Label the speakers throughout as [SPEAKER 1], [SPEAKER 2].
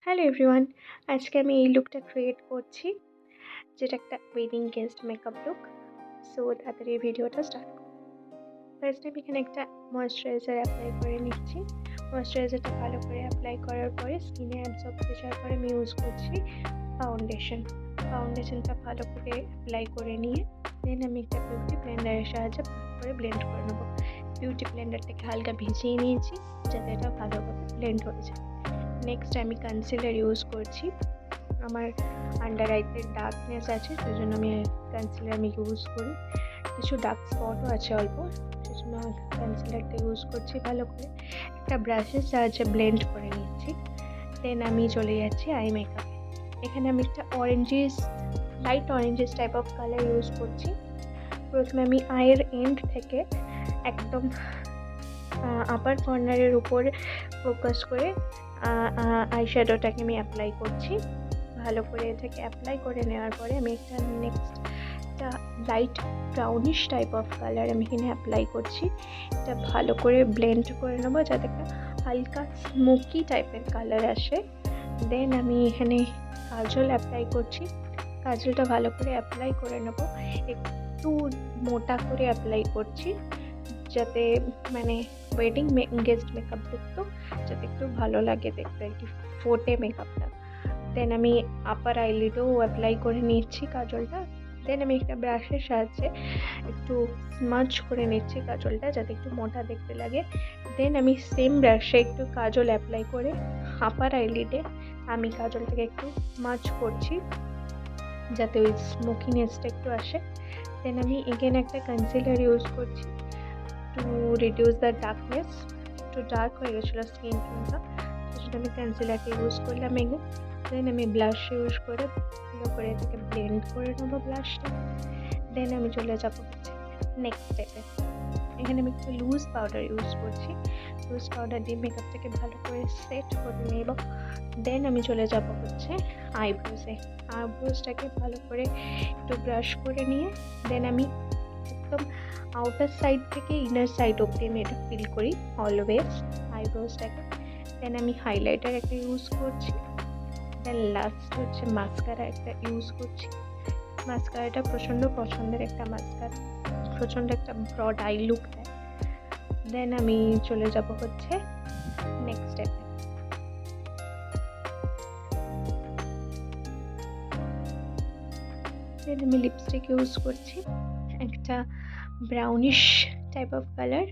[SPEAKER 1] Hello everyone, আজকে আমি এই লুকটা ক্রিয়েট করছি, যেটা একটা wedding guest makeup look. So তাড়াতাড়ি এই ভিডিওটা স্টার্ট করি। ফার্স্ট আমি এখানে একটা ময়েশ্চারাইজার অ্যাপ্লাই করে নিচ্ছি। ময়েশ্চারাইজারটা ভালো করে অ্যাপ্লাই করার পরে স্কিনে অ্যাবজর্ব হয়ে যাওয়ার পরে আমি ইউজ করছি ফাউন্ডেশনটা ভালো করে অ্যাপ্লাই করে নিয়ে দেন আমি একটা বিউটি ব্লেন্ডারের সাহায্যে ভালো করে ব্লেন্ড করে নেবো। বিউটি ব্লেন্ডারটাকে হালকা ভিজিয়ে নিয়েছি যাতে এটা ভালোভাবে ব্লেন্ড হয়ে যায়। নেক্সট আমি কনসিলার ইউজ করছি। আমার আন্ডার আইতে ডার্কনেস আছে, সেজন্য আমি কনসিলার ইউজ করি। কিছু ডার্ক স্পটও আছে অল্প, সেজন্য কনসিলারটা ইউজ করছি। ভালো করে একটা ব্রাশের সাহায্যে ব্লেন্ড করে নিচ্ছি। দেন আমি চলে যাচ্ছি আই মেকআপে। এখানে আমি একটা light orangish type of colour use করছি। প্রথমে আমি আইয়ের এন্ড থেকে একদম আপার কর্নারের উপর ফোকাস করে আই শ্যাডোটাকে আমি অ্যাপ্লাই করছি। ভালো করে এটাকে অ্যাপ্লাই করে নেওয়ার পরে আমি একটা light brownish type of colour আমি এখানে অ্যাপ্লাই করছি। এটা ভালো করে ব্লেন্ড করে নেবো যাতে একটা হালকা স্মোকি টাইপের কালার আসে। দেন আমি এখানে কাজল অ্যাপ্লাই করছি। কাজলটা ভালো করে অ্যাপ্লাই করে নেবো, একটু মোটা করে অ্যাপ্লাই করছি যাতে ওয়েডিং গেস্ট মেকআপ লুক, তো যাতে একটু ভালো লাগে দেখতে, একটু ফোটে মেকআপটা। দেন আমি আপার আইলিডেও অ্যাপ্লাই করে নিচ্ছি কাজলটা। দেন আমি একটা ব্রাশের সাহায্যে একটু স্মাচ করে নিচ্ছি কাজলটা যাতে একটু মোটা দেখতে লাগে। দেন আমি সেম ব্রাশে একটু কাজল অ্যাপ্লাই করে আপার আইলিডে আমি কাজলটাকে একটু স্মাচ করছি যাতে ওই স্মোকিনেসটা একটু আসে। দেন আমি এগেন একটা কনসিলার ইউজ করছি টু রিডিউস দ্য ডার্কনেস। একটু ডার্ক হয়ে গেছিলো স্কিন টোনটা, সেটা আমি কনসিলারটা ইউজ করলাম এগেন। দেন আমি ব্লাশ ইউজ করে ভালো করে এটাকে ব্লেন্ড করে নেবো ব্লাশটা। দেন আমি চলে যাবো নেক্সট স্টেপে। এখানে আমি একটু লুজ পাউডার ইউজ করছি। লুজ পাউডার দিয়ে মেকআপটাকে ভালো করে সেট করে নেব। দেন আমি চলে যাবো আইব্রোজটাকে ভালো করে একটু ব্রাশ করে নিয়ে দেন আমি একদম আউটার সাইড থেকে ইনার সাইড অব্দি আমি এটা ফিল করি অলওয়েজ আইব্রোজটাকে। দেন আমি হাইলাইটার একটা ইউজ করছি। দেন লাস্ট হচ্ছে মাস্কারা একটা ইউজ করছি। মাস্কারাটা প্রচণ্ড পছন্দের একটা মাস্কারা, প্রচণ্ড একটা ব্রড আই লুক দেয়। দেন আমি চলে যাব নেক্সট স্টেপে। দেন আমি লিপস্টিক ইউজ করছি, একটা brownish type of colour.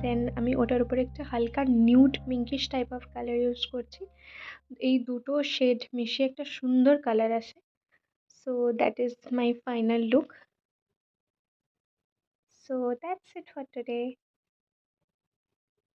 [SPEAKER 1] Then আমি ওটার উপরে একটা হালকা nude pinkish type of colour use করছি। এই দুটো শেড মিশিয়ে একটা সুন্দর কালার আসে। So that is my final look. So that's it for today.